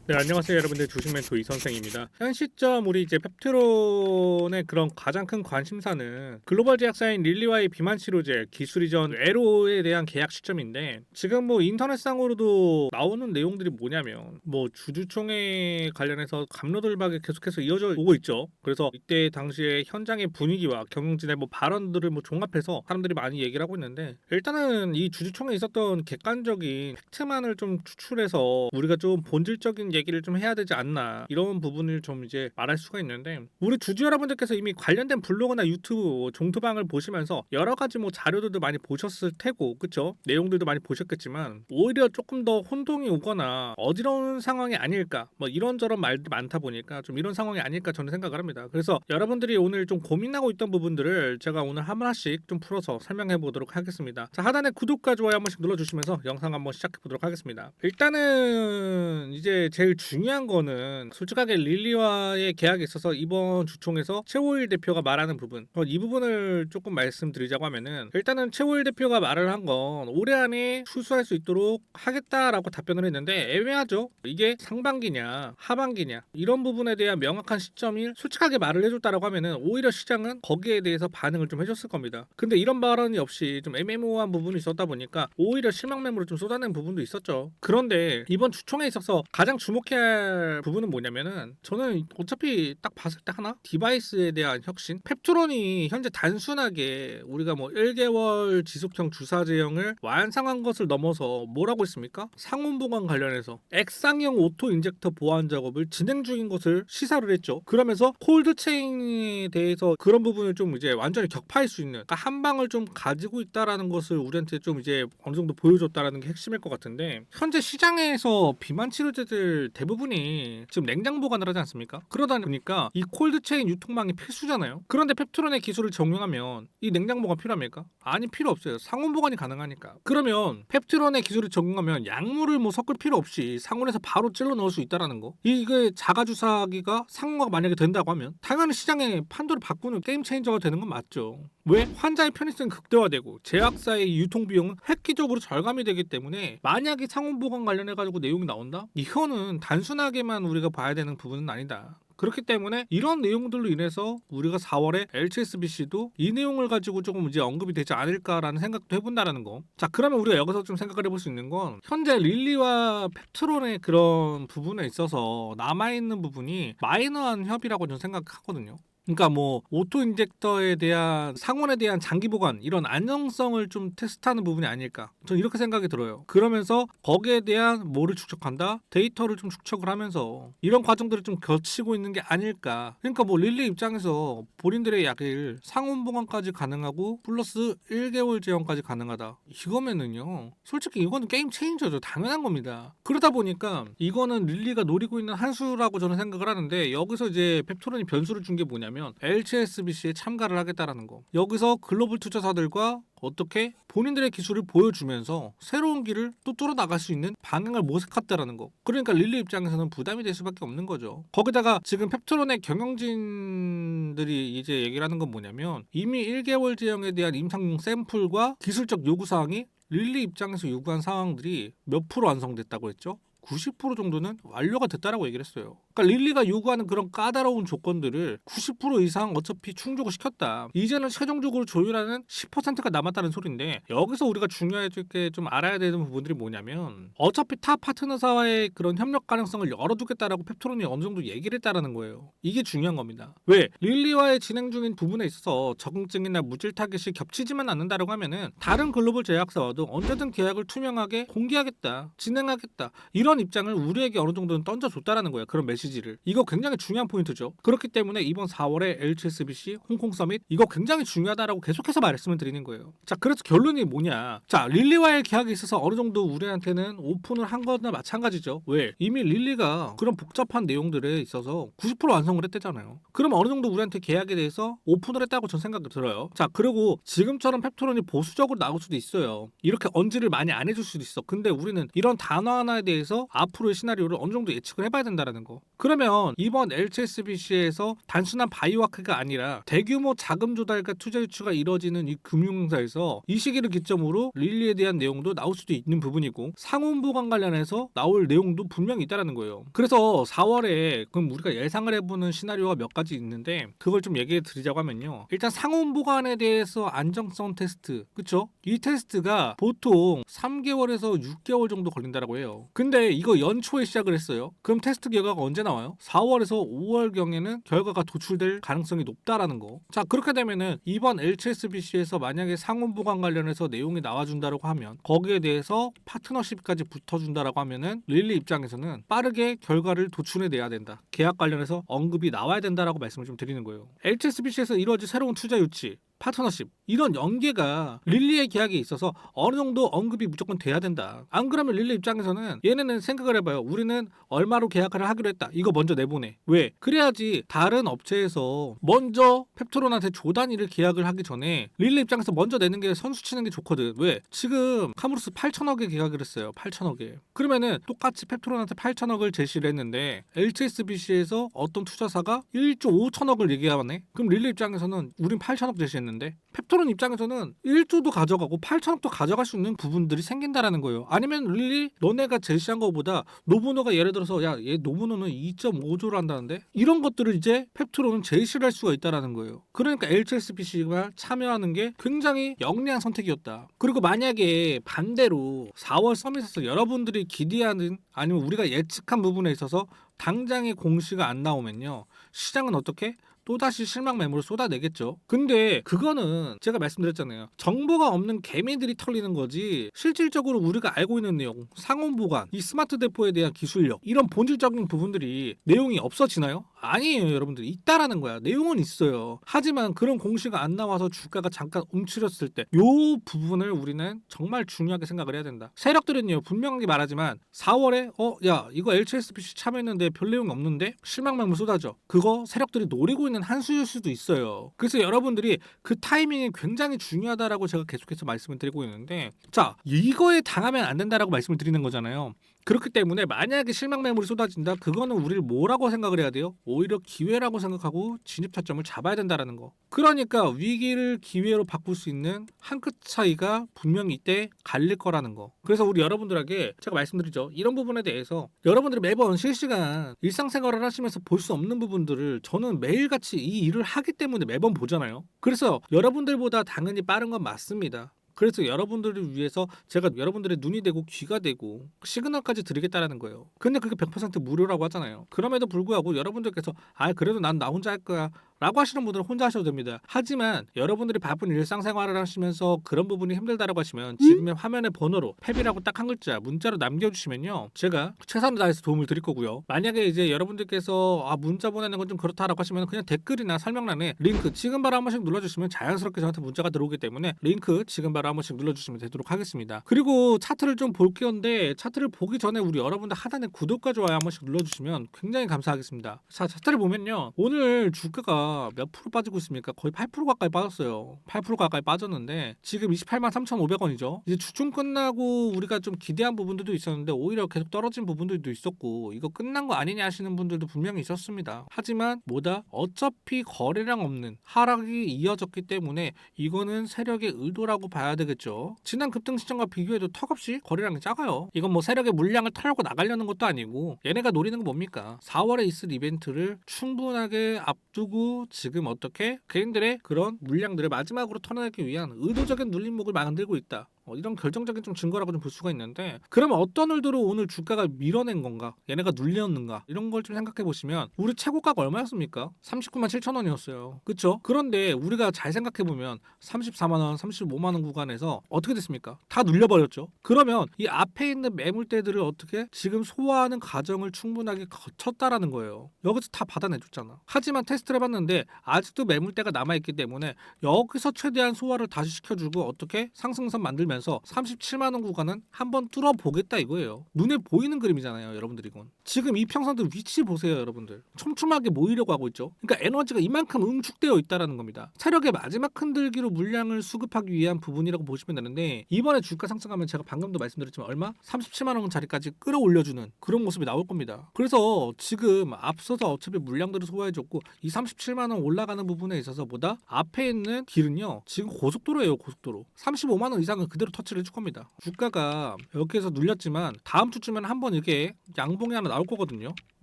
네, 안녕하세요 여러분들. 주식멘토 이선생입니다. 현 시점 우리 이제 펩트론의 그런 가장 큰 관심사는 글로벌 제약사인 릴리와의 비만 치료제 기술 이전 애로에 대한 계약 시점인데, 지금 뭐 인터넷상으로도 나오는 내용들이 뭐냐면 뭐 주주총회 관련해서 갑로들박이 계속해서 이어져 오고 있죠. 그래서 이때 당시에 현장의 분위기와 경영진의 뭐 발언들을 뭐 종합해서 사람들이 많이 얘기를 하고 있는데, 일단은 이 주주총회에 있었던 객관적인 팩트만을 좀 추출해서 우리가 좀 본질적인 얘기를 좀 해야 되지 않나, 이런 부분을 좀 이제 말할 수가 있는데, 우리 주주 여러분들께서 이미 관련된 블로그나 유튜브 종토방을 보시면서 여러 가지 뭐 자료들도 많이 보셨을 테고, 그쵸? 내용들도 많이 보셨겠지만 오히려 조금 더 혼동이 오거나 어지러운 상황이 아닐까, 뭐 이런저런 말들이 많다 보니까 좀 이런 상황이 아닐까 저는 생각을 합니다. 그래서 여러분들이 오늘 좀 고민하고 있던 부분들을 제가 오늘 하나씩 좀 풀어서 설명해 보도록 하겠습니다. 자, 하단에 구독과 좋아요 한 번씩 눌러주시면서 영상 한번 시작해 보도록 하겠습니다. 일단은 이제 제일 중요한 거는 솔직하게 릴리와의 계약에 있어서 이번 주총에서 최호일 대표가 말하는 부분, 이 부분을 조금 말씀드리자고 하면은, 일단은 최호일 대표가 말을 한 건 올해 안에 출수할 수 있도록 하겠다라고 답변을 했는데, 애매하죠. 이게 상반기냐 하반기냐 이런 부분에 대한 명확한 시점이 솔직하게 말을 해줬다라고 하면은 오히려 시장은 거기에 대해서 반응을 좀 해줬을 겁니다. 근데 이런 발언이 없이 좀 애매모호한 부분이 있었다 보니까 오히려 실망 매물을 좀 쏟아낸 부분도 있었죠. 그런데 이번 주총에 있어서 가장 주목해야 할 부분은 뭐냐면은, 저는 어차피 딱 봤을 때 하나, 디바이스에 대한 혁신, 펩트론이 현재 단순하게 우리가 뭐 1개월 지속형 주사 제형을 완성한 것을 넘어서 뭐라고 했습니까? 상온 보관 관련해서 액상형 오토 인젝터 보완 작업을 진행 중인 것을 시사를 했죠. 그러면서 콜드 체인에 대해서 그런 부분을 좀 이제 완전히 격파할 수 있는, 그러니까 한 방을 좀 가지고 있다라는 것을 우리한테 좀 이제 어느 정도 보여줬다라는 게 핵심일 것 같은데, 현재 시장에서 비만 치료제들 대부분이 지금 냉장 보관을 하지 않습니까? 그러다 보니까 이 콜드 체인 유통망이 필수잖아요. 그런데 펩트론의 기술을 적용하면 이 냉장 보관 필요합니까? 아니, 필요 없어요. 상온 보관이 가능하니까. 그러면 펩트론의 기술을 적용하면 약물을 뭐 섞을 필요 없이 상온에서 바로 찔러 넣을 수 있다라는 거. 이게 자가 주사기가 상용화가 만약에 된다고 하면 당연히 시장의 판도를 바꾸는 게임 체인저가 되는 건 맞죠. 왜? 환자의 편의성이 극대화되고 제약사의 유통 비용은 획기적으로 절감이 되기 때문에, 만약에 상온 보관 관련해 가지고 내용이 나온다? 이거는 단순하게만 우리가 봐야 되는 부분은 아니다. 그렇기 때문에 이런 내용들로 인해서 우리가 4월에 HSBC도 이 내용을 가지고 조금 이제 언급이 되지 않을까라는 생각도 해본다라는 거. 자, 그러면 우리가 여기서 좀 생각을 해볼 수 있는 건, 현재 릴리와 펩트론의 그런 부분에 있어서 남아있는 부분이 마이너한 협의라고 저는 생각하거든요. 그러니까 뭐 오토 인젝터에 대한 상온에 대한 장기 보관, 이런 안정성을 좀 테스트하는 부분이 아닐까, 저는 이렇게 생각이 들어요. 그러면서 거기에 대한 뭐를 축적한다? 데이터를 좀 축적을 하면서 이런 과정들을 좀 거치고 있는 게 아닐까. 그러니까 뭐 릴리 입장에서 본인들의 약을 상온 보관까지 가능하고 플러스 1개월 제형까지 가능하다, 이거면은요 솔직히 이거는 게임 체인저죠. 당연한 겁니다. 그러다 보니까 이거는 릴리가 노리고 있는 한 수라고 저는 생각을 하는데, 여기서 이제 펩트론이 변수를 준 게 뭐냐면 HSBC에 참가를 하겠다라는 거. 여기서 글로벌 투자사들과 어떻게 본인들의 기술을 보여주면서 새로운 길을 또 뚫어 나갈 수 있는 방향을 모색했다라는 거. 그러니까 릴리 입장에서는 부담이 될 수밖에 없는 거죠. 거기다가 지금 펩트론의 경영진들이 이제 얘기를 하는 건 뭐냐면, 이미 1개월 제형에 대한 임상용 샘플과 기술적 요구 사항이 릴리 입장에서 요구한 사항들이 몇 프로 완성됐다고 했죠? 90% 정도는 완료가 됐다라고 얘기를 했어요. 그러니까 릴리가 요구하는 그런 까다로운 조건들을 90% 이상 어차피 충족을 시켰다. 이제는 최종적으로 조율하는 10%가 남았다는 소리인데, 여기서 우리가 중요하게 좀 알아야 되는 부분들이 뭐냐면, 어차피 타 파트너사와의 그런 협력 가능성을 열어두겠다라고 펩트론이 어느 정도 얘기를 했다라는 거예요. 이게 중요한 겁니다. 왜? 릴리와의 진행 중인 부분에 있어서 적응증이나 무질 타겟이 겹치지만 않는다라고 하면은 다른 글로벌 제약사와도 언제든 계약을 투명하게 공개하겠다, 진행하겠다, 이런 입장을 우리에게 어느 정도는 던져줬다라는 거예요. 그런 메시지를. 이거 굉장히 중요한 포인트죠. 그렇기 때문에 이번 4월에 HSBC 홍콩 서밋, 이거 굉장히 중요하다라고 계속해서 말씀을 드리는 거예요. 자, 그래서 결론이 뭐냐? 자, 릴리와의 계약에 있어서 어느 정도 우리한테는 오픈을 한 거나 마찬가지죠. 왜? 이미 릴리가 그런 복잡한 내용들에 있어서 90% 완성을 했대잖아요. 그럼 어느 정도 우리한테 계약에 대해서 오픈을 했다고 저는 생각이 들어요. 자, 그리고 지금처럼 펩트론이 보수적으로 나올 수도 있어요. 이렇게 언지를 많이 안 해줄 수도 있어. 근데 우리는 이런 단어 하나에 대해서 앞으로의 시나리오를 어느 정도 예측을 해봐야 된다는 거. 그러면 이번 HSBC에서 단순한 바이오와크가 아니라 대규모 자금 조달과 투자 유치가 이뤄지는 이 금융사에서 이 시기를 기점으로 릴리에 대한 내용도 나올 수도 있는 부분이고 상호보관 관련해서 나올 내용도 분명히 있다라는 거예요. 그래서 4월에 그럼 우리가 예상을 해보는 시나리오가 몇 가지 있는데 그걸 좀 얘기해 드리자고 하면요. 일단 상호보관에 대해서 안정성 테스트, 그쵸? 이 테스트가 보통 3개월에서 6개월 정도 걸린다라고 해요. 근데 이거 연초에 시작을 했어요. 그럼 테스트 결과가 언제 나와요? 4월에서 5월경에는 결과가 도출될 가능성이 높다라는 거. 자, 그렇게 되면은 이번 HSBC에서 만약에 상호보관 관련해서 내용이 나와준다라고 하면 거기에 대해서 파트너십까지 붙어준다라고 하면은 릴리 입장에서는 빠르게 결과를 도출해내야 된다. 계약 관련해서 언급이 나와야 된다라고 말씀을 좀 드리는 거예요. HSBC에서 이루어질 새로운 투자 유치 파트너십 이런 연계가 릴리의 계약에 있어서 어느 정도 언급이 무조건 돼야 된다. 안 그러면 릴리 입장에서는 얘네는 생각을 해봐요. 우리는 얼마로 계약을 하기로 했다. 이거 먼저 내보내. 왜? 그래야지 다른 업체에서 먼저 펩트론한테 조 단위를 계약을 하기 전에 릴리 입장에서 먼저 내는 게 선수 치는 게 좋거든. 왜? 지금 카무루스 8천억에 계약을 했어요. 8천억에. 그러면은 똑같이 펩트론한테 8천억을 제시를 했는데 HSBC에서 어떤 투자사가 1조 5천억을 얘기하네. 그럼 릴리 입장에서는 우린 8천억 제시했는데 펩토론 입장에서는 1조도 가져가고 8천억도 가져갈 수 있는 부분들이 생긴다라는 거예요. 아니면 릴리 너네가 제시한 것보다 노부노가 예를 들어서 야 얘 노부노는 2.5조를 한다는데 이런 것들을 이제 펩토론은 제시를 할 수가 있다라는 거예요. 그러니까 HSBC가 참여하는 게 굉장히 영리한 선택이었다. 그리고 만약에 반대로 4월 서밋에서 여러분들이 기대하는 아니면 우리가 예측한 부분에 있어서 당장의 공시가 안 나오면요. 시장은 어떻게? 또다시 실망 매물을 쏟아내겠죠. 근데 그거는 제가 말씀드렸잖아요. 정보가 없는 개미들이 털리는 거지 실질적으로 우리가 알고 있는 내용, 상호보관, 이 스마트 대포에 대한 기술력 이런 본질적인 부분들이 내용이 없어지나요? 아니에요. 여러분들 있다라는 거야. 내용은 있어요. 하지만 그런 공시가 안 나와서 주가가 잠깐 움츠렸을 때 요 부분을 우리는 정말 중요하게 생각을 해야 된다. 세력들은요 분명하게 말하지만 4월에 야 이거 HSBC 참여했는데 별 내용 없는데 실망 매물 쏟아져. 그거 세력들이 노리고 있는 한 수일 수도 있어요. 그래서 여러분들이 그 타이밍이 굉장히 중요하다라고 제가 계속해서 말씀을 드리고 있는데 자 이거에 당하면 안 된다라고 말씀을 드리는 거잖아요. 그렇기 때문에 만약에 실망 매물이 쏟아진다 그거는 우리를 뭐라고 생각을 해야 돼요? 오히려 기회라고 생각하고 진입 타점을 잡아야 된다라는 거. 그러니까 위기를 기회로 바꿀 수 있는 한 끗 차이가 분명히 이때 갈릴 거라는 거. 그래서 우리 여러분들에게 제가 말씀드리죠. 이런 부분에 대해서 여러분들이 매번 실시간 일상생활을 하시면서 볼 수 없는 부분들을 저는 매일같이 이 일을 하기 때문에 매번 보잖아요. 그래서 여러분들보다 당연히 빠른 건 맞습니다. 그래서 여러분들을 위해서 제가 여러분들의 눈이 되고 귀가 되고 시그널까지 드리겠다라는 거예요. 근데 그게 100% 무료라고 하잖아요. 그럼에도 불구하고 여러분들께서 그래도 난 나 혼자 할 거야 라고 하시는 분들은 혼자 하셔도 됩니다. 하지만 여러분들이 바쁜 일상생활을 하시면서 그런 부분이 힘들다라고 하시면 지금의 화면의 번호로 탭이라고 딱 한 글자 문자로 남겨주시면요 제가 최선을 다해서 도움을 드릴 거고요. 만약에 이제 여러분들께서 문자 보내는 건 좀 그렇다라고 하시면 그냥 댓글이나 설명란에 링크 지금 바로 한 번씩 눌러주시면 자연스럽게 저한테 문자가 들어오기 때문에 링크 지금 바로 한 번씩 눌러주시면 되도록 하겠습니다. 그리고 차트를 좀 볼 건데 차트를 보기 전에 우리 여러분들 하단에 구독과 좋아요 한 번씩 눌러주시면 굉장히 감사하겠습니다. 자 차트를 보면요 오늘 주가가 몇 프로 빠지고 있습니까? 거의 8% 가까이 빠졌어요. 8% 가까이 빠졌는데 지금 28만 3,500원이죠. 이제 주중 끝나고 우리가 좀 기대한 부분들도 있었는데 오히려 계속 떨어진 부분들도 있었고 이거 끝난 거 아니냐 하시는 분들도 분명히 있었습니다. 하지만 뭐다? 어차피 거래량 없는 하락이 이어졌기 때문에 이거는 세력의 의도라고 봐야 되겠죠. 지난 급등 시점과 비교해도 턱없이 거래량이 작아요. 이건 뭐 세력의 물량을 털고 나가려는 것도 아니고 얘네가 노리는 건 뭡니까? 4월에 있을 이벤트를 충분하게 앞두고 지금 어떻게 개인들의 그런 물량들을 마지막으로 털어내기 위한 의도적인 눌림목을 만들고 있다. 이런 결정적인 좀 증거라고 좀 볼 수가 있는데 그러면 어떤 의도로 오늘 주가가 밀어낸 건가? 얘네가 눌렸는가? 이런 걸 좀 생각해 보시면 우리 최고가가 얼마였습니까? 39만 7천 원이었어요. 그쵸? 그런데 우리가 잘 생각해 보면 34만 원, 35만 원 구간에서 어떻게 됐습니까? 다 눌려버렸죠. 그러면 이 앞에 있는 매물대들을 어떻게 지금 소화하는 과정을 충분하게 거쳤다라는 거예요. 여기서 다 받아내줬잖아. 하지만 테스트를 해봤는데 아직도 매물대가 남아있기 때문에 여기서 최대한 소화를 다시 시켜주고 어떻게 상승선 만들면 올라가면서 37만 원 구간은 한번 뚫어보겠다 이거예요. 눈에 보이는 그림이잖아요, 여러분들. 이건 지금 이평선들 위치 보세요, 여러분들. 촘촘하게 모이려고 하고 있죠. 그러니까 에너지가 이만큼 응축되어 있다라는 겁니다. 세력의 마지막 흔들기로 물량을 수급하기 위한 부분이라고 보시면 되는데, 이번에 주가 상승하면 제가 방금도 말씀드렸지만 얼마? 37만 원짜리까지 끌어올려주는 그런 모습이 나올 겁니다. 그래서 지금 앞서서 어차피 물량들을 소화해줬고, 이 37만 원 올라가는 부분에 있어서 보다 앞에 있는 길은요, 지금 고속도로예요. 고속도로 35만 원 이상은 그대로 터치를 해줄 겁니다. 주가가 여기에서 눌렸지만 다음 주쯤엔 한번 이렇게 양봉이 하나 나올 거거든요.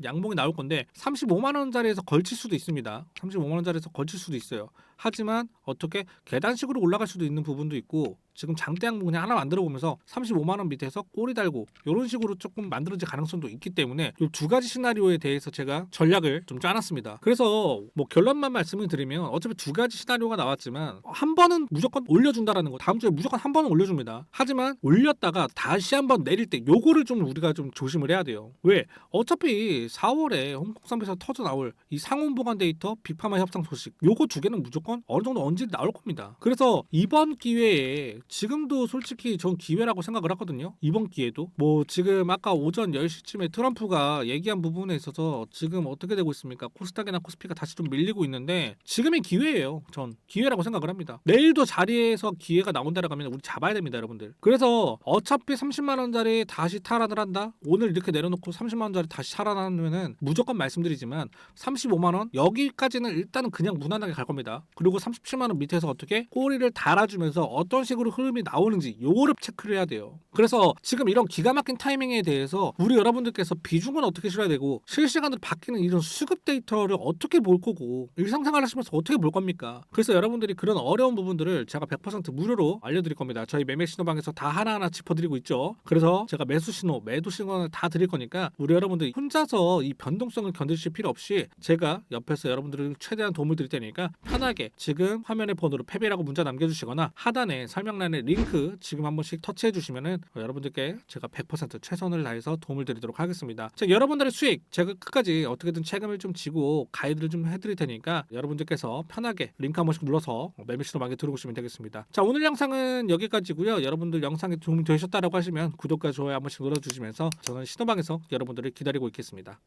양봉이 나올 건데 35만 원짜리에서 걸칠 수도 있습니다. 35만 원짜리에서 걸칠 수도 있어요. 하지만 어떻게 계단식으로 올라갈 수도 있는 부분도 있고, 지금 장대 양봉 그냥 하나 만들어 보면서 35만 원 밑에서 꼬리 달고 이런 식으로 조금 만들어질 가능성도 있기 때문에 이 두 가지 시나리오에 대해서 제가 전략을 좀 짜놨습니다. 그래서 뭐 결론만 말씀을 드리면 어차피 두 가지 시나리오가 나왔지만 한 번은 무조건 올려준다라는 거, 다음 주에 무조건 한 번은 올려줍니다. 하지만 올렸다가 다시 한번 내릴 때 요거를 좀 우리가 좀 조심을 해야 돼요. 왜? 어차피 4월에 홍콩삼에서 터져 나올 이 상온 보관 데이터 빅파마 협상 소식, 요거 두 개는 무조건 어느 정도 언제 나올 겁니다. 그래서 이번 기회에 지금도 솔직히 전 기회라고 생각을 하거든요. 이번 기회도 뭐 지금 아까 오전 10시쯤에 트럼프가 얘기한 부분에 있어서 지금 어떻게 되고 있습니까? 코스닥이나 코스피가 다시 좀 밀리고 있는데 지금이 기회예요. 전 기회라고 생각을 합니다. 내일도 자리에서 기회가 나온다라고 하면 우리 잡아야 됩니다, 여러분들. 그래서 어차피 30만 원짜리 다시 탈환을 한다. 오늘 이렇게 내려놓고 30만 원짜리 다시 탈환하면은 무조건 말씀드리지만 35만 원 여기까지는 일단은 그냥 무난하게 갈 겁니다. 그리고 37만 원 밑에서 어떻게 꼬리를 달아주면서 어떤 식으로 흐름이 나오는지 요거를 체크를 해야 돼요. 그래서 지금 이런 기가 막힌 타이밍에 대해서 우리 여러분들께서 비중은 어떻게 실어야 되고, 실시간으로 바뀌는 이런 수급 데이터를 어떻게 볼 거고, 일상생활 하시면서 어떻게 볼 겁니까? 그래서 여러분들이 그런 어려운 부분들을 제가 100% 무료로 알려드릴 겁니다. 저희 매매 신호방에서 다 하나하나 짚어드리고 있죠. 그래서 제가 매수 신호, 매도 신호를 다 드릴 거니까 우리 여러분들이 혼자서 이 변동성을 견디실 필요 없이 제가 옆에서 여러분들을 최대한 도움을 드릴 테니까 편하게 지금 화면의 번호로 패배라고 문자 남겨주시거나 하단에 설명란에 링크 지금 한 번씩 터치해 주시면은 여러분들께 제가 100% 최선을 다해서 도움을 드리도록 하겠습니다. 자, 여러분들의 수익 제가 끝까지 어떻게든 책임을 좀 지고 가이드를 좀 해드릴 테니까 여러분들께서 편하게 링크 한 번씩 눌러서 매매 신호방에 들어오시면 되겠습니다. 자, 오늘 영상은 여기까지고요. 여러분들 영상에 도움이 되셨다라고 하시면 구독과 좋아요 한 번씩 눌러주시면서 저는 신호방에서 여러분들을 기다리고 있겠습니다.